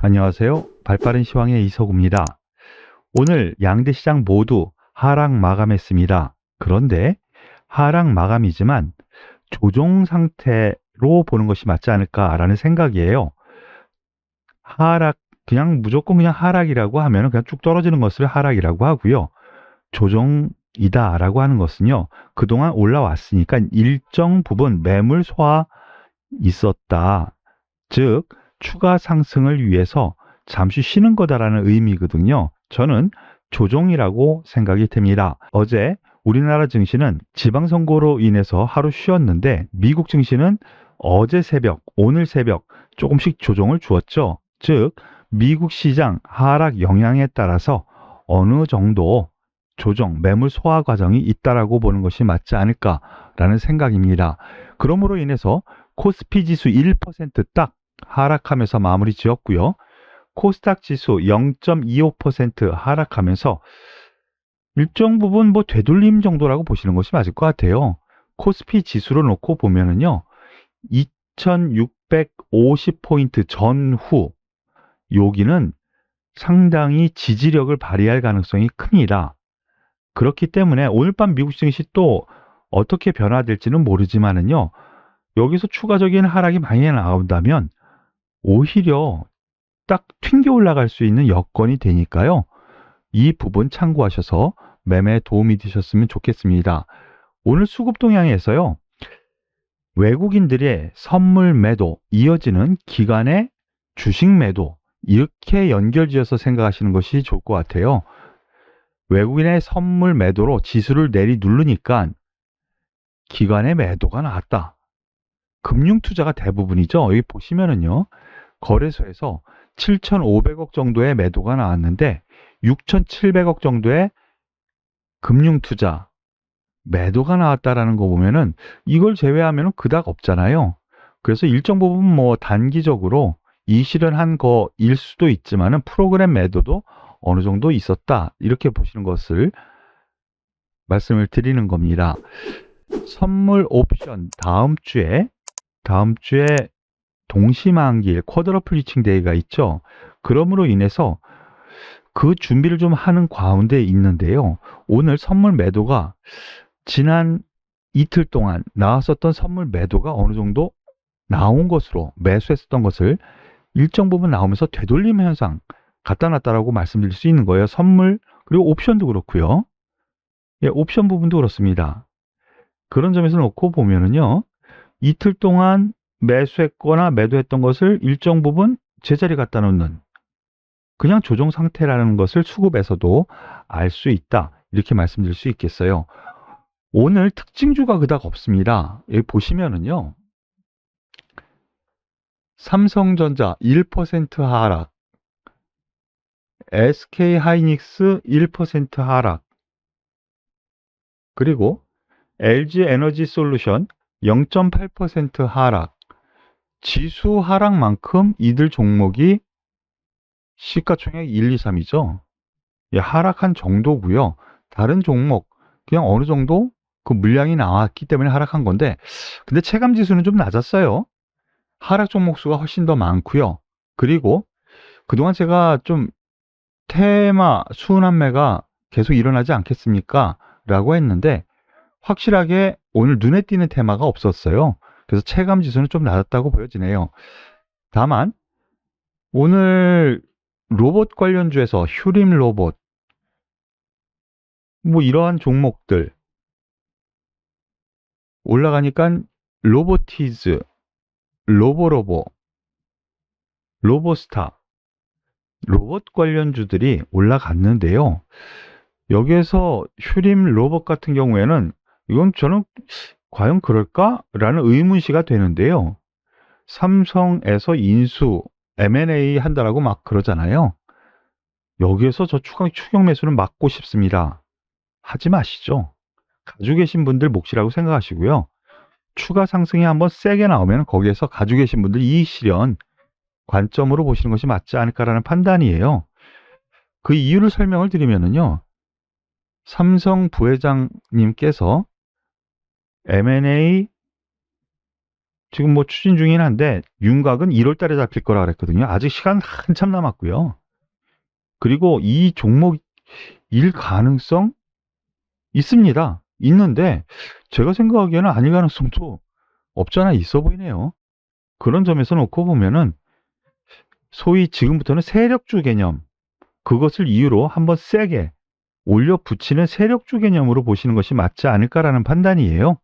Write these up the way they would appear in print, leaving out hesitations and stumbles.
안녕하세요. 발빠른 시황의 이석우입니다. 오늘 양대 시장 모두 하락 마감했습니다. 그런데 하락 마감이지만 조정 상태로 보는 것이 맞지 않을까라는 생각이에요. 하락, 무조건 그냥 하락이라고 하면 그냥 쭉 떨어지는 것을 하락이라고 하고요. 조정이다라고 하는 것은요. 그동안 올라왔으니까 일정 부분 매물 소화 있었다. 즉, 추가 상승을 위해서 잠시 쉬는 거다라는 의미거든요. 저는 조정이라고 생각이 됩니다. 어제 우리나라 증시는 지방선거로 인해서 하루 쉬었는데 미국 증시는 어제 새벽, 오늘 새벽 조금씩 조정을 주었죠. 즉, 미국 시장 하락 영향에 따라서 어느 정도 조정, 매물 소화 과정이 있다라고 보는 것이 맞지 않을까라는 생각입니다. 그러므로 인해서 코스피 지수 1%딱 하락하면서 마무리 지었고요. 코스닥 지수 0.25% 하락하면서 일정 부분 되돌림 정도라고 보시는 것이 맞을 것 같아요. 코스피 지수로 놓고 보면은요. 2650포인트 전후 여기는 상당히 지지력을 발휘할 가능성이 큽니다. 그렇기 때문에 오늘 밤 미국 증시 또 어떻게 변화될지는 모르지만은요. 여기서 추가적인 하락이 많이 나온다면 오히려 딱 튕겨 올라갈 수 있는 여건이 되니까요. 이 부분 참고하셔서 매매에 도움이 되셨으면 좋겠습니다. 오늘 수급 동향에서요. 외국인들의 선물 매도, 이어지는 기관의 주식 매도 이렇게 연결지어서 생각하시는 것이 좋을 것 같아요. 외국인의 선물 매도로 지수를 내리 누르니까 기관의 매도가 나왔다. 금융투자가 대부분이죠. 여기 보시면은요. 거래소에서 7,500억 정도의 매도가 나왔는데 6,700억 정도의 금융투자 매도가 나왔다라는 거 보면은 이걸 제외하면 그닥 없잖아요. 그래서 일정 부분 단기적으로 이실현한 거일 수도 있지만은 프로그램 매도도 어느 정도 있었다. 이렇게 보시는 것을 말씀을 드리는 겁니다. 선물 옵션 다음 주에 동시만기일 쿼드러플 리칭 데이가 있죠. 그러므로 인해서 그 준비를 좀 하는 가운데 있는데요. 오늘 선물 매도가 지난 이틀 동안 나왔었던 선물 매도가 어느 정도 나온 것으로 매수했었던 것을 일정 부분 나오면서 되돌림 현상 갖다 놨다라고 말씀드릴 수 있는 거예요. 선물 그리고 옵션도 그렇고요. 예, 옵션 부분도 그렇습니다. 그런 점에서 놓고 보면은요. 이틀 동안 매수했거나 매도했던 것을 일정 부분 제자리 갖다 놓는 그냥 조정 상태라는 것을 수급에서도 알 수 있다. 이렇게 말씀드릴 수 있겠어요. 오늘 특징주가 그닥 없습니다. 여기 보시면은요. 삼성전자 1% 하락, SK하이닉스 1% 하락, 그리고 LG에너지솔루션 0.8% 하락, 지수 하락만큼 이들 종목이 시가총액 1, 2, 3이죠. 예, 하락한 정도고요. 다른 종목 그냥 어느 정도 그 물량이 나왔기 때문에 하락한 건데 근데 체감 지수는 좀 낮았어요. 하락 종목 수가 훨씬 더 많고요. 그리고 그동안 제가 좀 테마 순환매가 계속 일어나지 않겠습니까? 라고 했는데 확실하게 오늘 눈에 띄는 테마가 없었어요. 그래서 체감 지수는 좀 낮았다고 보여지네요. 다만 오늘 로봇 관련주에서 휴림 로봇 이러한 종목들 올라가니까 로보티즈, 로보로보, 로보스타, 로봇 관련주들이 올라갔는데요. 여기에서 휴림 로봇 같은 경우에는 이건 저는 과연 그럴까라는 의문시가 되는데요. 삼성에서 인수, M&A 한다라고 막 그러잖아요. 여기에서 저 추격 매수는 막고 싶습니다. 하지 마시죠. 가지고 계신 분들 몫이라고 생각하시고요. 추가 상승이 한번 세게 나오면 거기에서 가지고 계신 분들 이익 실현 관점으로 보시는 것이 맞지 않을까라는 판단이에요. 그 이유를 설명을 드리면은요. 삼성 부회장님께서 M&A 지금 뭐 추진 중이긴 한데 윤곽은 1월 달에 잡힐 거라 그랬거든요. 아직 시간 한참 남았고요. 그리고 이 종목일 가능성 있습니다. 있는데 제가 생각하기에는 아닐 가능성도 없잖아 있어 보이네요. 그런 점에서 놓고 보면은 소위 지금부터는 세력주 개념, 그것을 이유로 한번 세게 올려 붙이는 세력주 개념으로 보시는 것이 맞지 않을까라는 판단이에요.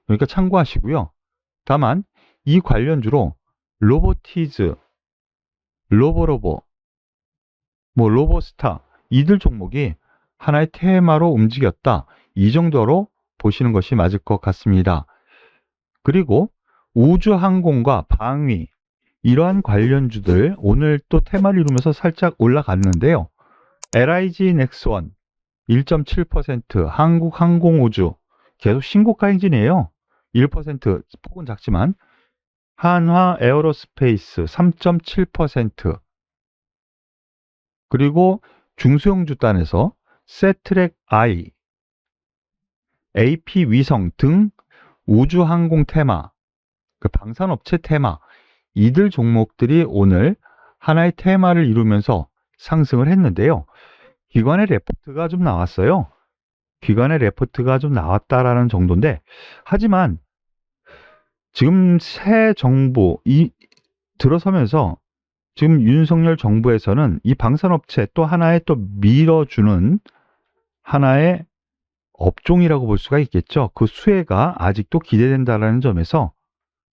그러니까 참고하시고요. 다만 이 관련주로 로보티즈, 로보로보, 뭐 로보스타 이들 종목이 하나의 테마로 움직였다. 이 정도로 보시는 것이 맞을 것 같습니다. 그리고 우주항공과 방위 이러한 관련주들 오늘 또 테마를 이루면서 살짝 올라갔는데요. LIG 넥스원 1.7%, 한국항공우주 계속 신고가 행진이에요. 1% 폭은 작지만 한화 에어로스페이스 3.7%, 그리고 중소형주단에서 세트렉 I, AP 위성 등 우주항공 테마, 그 방산업체 테마 이들 종목들이 오늘 하나의 테마를 이루면서 상승을 했는데요. 기관의 레포트가 좀 나왔어요. 기관의 레포트가 좀 나왔다라는 정도인데, 하지만 지금 새 정부 들어서면서 지금 윤석열 정부에서는 이 방산업체 또 하나의 또 밀어주는 하나의 업종이라고 볼 수가 있겠죠. 그 수혜가 아직도 기대된다라는 점에서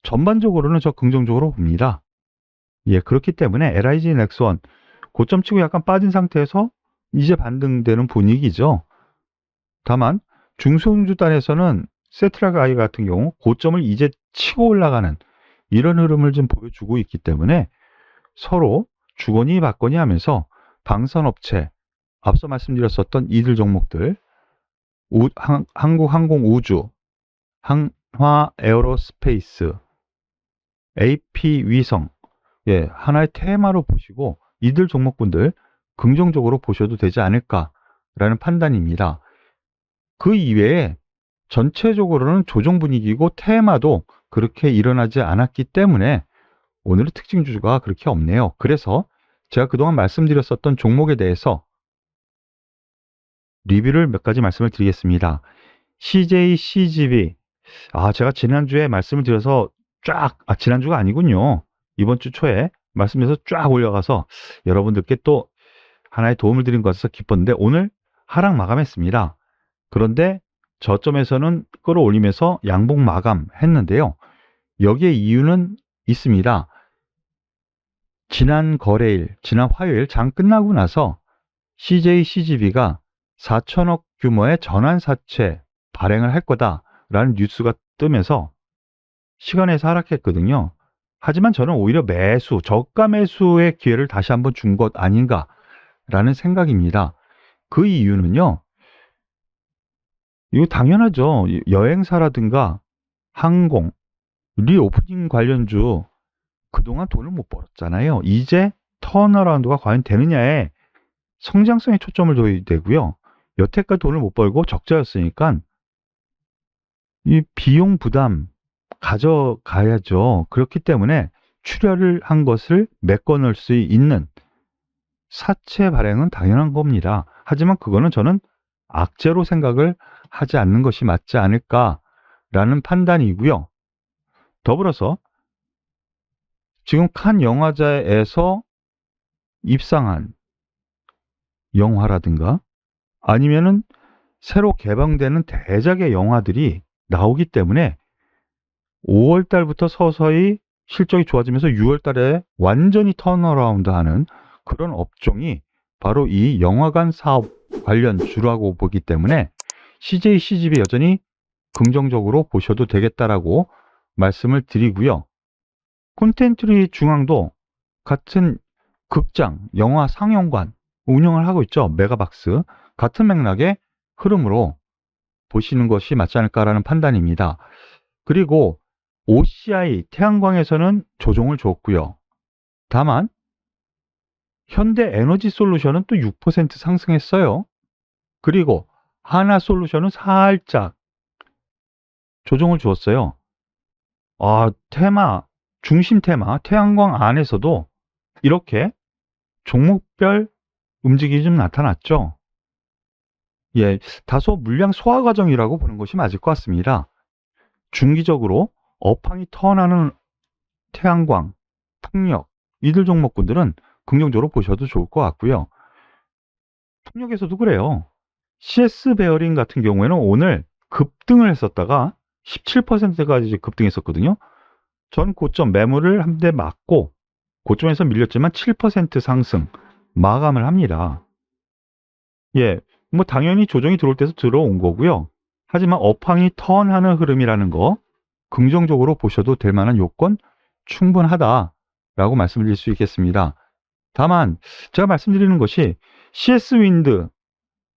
전반적으로는 저 긍정적으로 봅니다. 예, 그렇기 때문에 LIG 넥스원 고점 치고 약간 빠진 상태에서 이제 반등되는 분위기죠. 다만 중소형주단에서는 세트락 아이 같은 경우 고점을 이제 치고 올라가는 이런 흐름을 좀 보여주고 있기 때문에 서로 주거니 받거니 하면서 방산업체, 앞서 말씀드렸었던 이들 종목들, 한국항공우주, 한화 에어로스페이스, AP 위성, 예, 하나의 테마로 보시고 이들 종목군들 긍정적으로 보셔도 되지 않을까라는 판단입니다. 그 이외에 전체적으로는 조정 분위기고 테마도 그렇게 일어나지 않았기 때문에 오늘의 특징주가 그렇게 없네요. 그래서 제가 그동안 말씀드렸었던 종목에 대해서 리뷰를 몇 가지 말씀을 드리겠습니다. CJ, CGV. 제가 지난주에 말씀을 드려서 지난주가 아니군요. 이번 주 초에 말씀드려서 쫙 올려가서 여러분들께 또 하나의 도움을 드린 것 같아서 기뻤는데 오늘 하락 마감했습니다. 그런데 저점에서는 끌어올리면서 양봉 마감했는데요. 여기에 이유는 있습니다. 지난 거래일, 지난 화요일 장 끝나고 나서 CJ, CGV가 4천억 규모의 전환사채 발행을 할 거다라는 뉴스가 뜨면서 시간에서 하락했거든요. 하지만 저는 오히려 저가 매수의 기회를 다시 한번 준 것 아닌가라는 생각입니다. 그 이유는요. 이거 당연하죠. 여행사라든가 항공, 리오프닝 관련주 그동안 돈을 못 벌었잖아요. 이제 턴어라운드가 과연 되느냐에 성장성에 초점을 둬야 되고요. 여태까지 돈을 못 벌고 적자였으니까 이 비용 부담 가져가야죠. 그렇기 때문에 출혈을 한 것을 메꿔놓을 수 있는 사채 발행은 당연한 겁니다. 하지만 그거는 저는 악재로 생각을 하지 않는 것이 맞지 않을까라는 판단이고요. 더불어서 지금 칸 영화제에서 입상한 영화라든가 아니면은 새로 개방되는 대작의 영화들이 나오기 때문에 5월 달부터 서서히 실적이 좋아지면서 6월 달에 완전히 턴어라운드하는 그런 업종이 바로 이 영화관 사업 관련 주라고 보기 때문에 CJ, CGV 여전히 긍정적으로 보셔도 되겠다라고 말씀을 드리고요. 콘텐츠리 중앙도 같은 극장, 영화 상영관 운영을 하고 있죠. 메가박스. 같은 맥락의 흐름으로 보시는 것이 맞지 않을까라는 판단입니다. 그리고 OCI 태양광에서는 조정을 줬고요. 다만 현대에너지솔루션은 또 6% 상승했어요. 그리고 하나솔루션은 살짝 조정을 주었어요. 중심 테마, 태양광 안에서도 이렇게 종목별 움직임이 좀 나타났죠. 예, 다소 물량 소화 과정이라고 보는 것이 맞을 것 같습니다. 중기적으로 업황이 턴하는 태양광, 풍력, 이들 종목군들은 긍정적으로 보셔도 좋을 것 같고요. 풍력에서도 그래요. CS 베어링 같은 경우에는 오늘 급등을 했었다가 17%까지 급등했었거든요. 전 고점 매물을 한 대 맞고 고점에서 밀렸지만 7% 상승 마감을 합니다. 예, 뭐 당연히 조정이 들어올 때서 들어온 거고요. 하지만 업황이 턴하는 흐름이라는 거 긍정적으로 보셔도 될 만한 요건 충분하다라고 말씀드릴 수 있겠습니다. 다만 제가 말씀드리는 것이 CS 윈드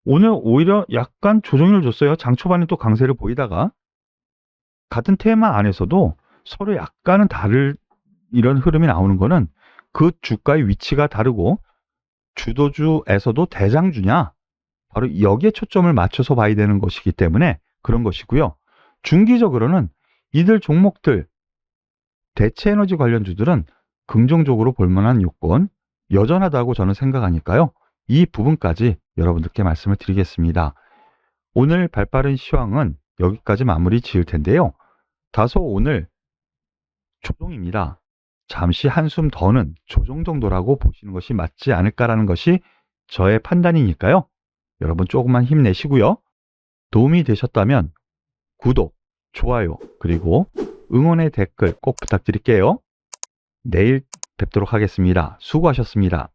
오늘 오히려 약간 조정을 줬어요. 장 초반에 또 강세를 보이다가 같은 테마 안에서도 서로 약간은 다를 이런 흐름이 나오는 거는 그 주가의 위치가 다르고 주도주에서도 대장주냐 바로 여기에 초점을 맞춰서 봐야 되는 것이기 때문에 그런 것이고요. 중기적으로는 이들 종목들 대체 에너지 관련주들은 긍정적으로 볼 만한 요건 여전하다고 저는 생각하니까요. 이 부분까지 여러분들께 말씀을 드리겠습니다. 오늘 발빠른 시황은 여기까지 마무리 지을 텐데요. 다소 오늘 조정입니다. 잠시 한숨 더는 조정 정도라고 보시는 것이 맞지 않을까라는 것이 저의 판단이니까요. 여러분 조금만 힘내시고요. 도움이 되셨다면 구독, 좋아요, 그리고 응원의 댓글 꼭 부탁드릴게요. 내일 뵙도록 하겠습니다. 수고하셨습니다.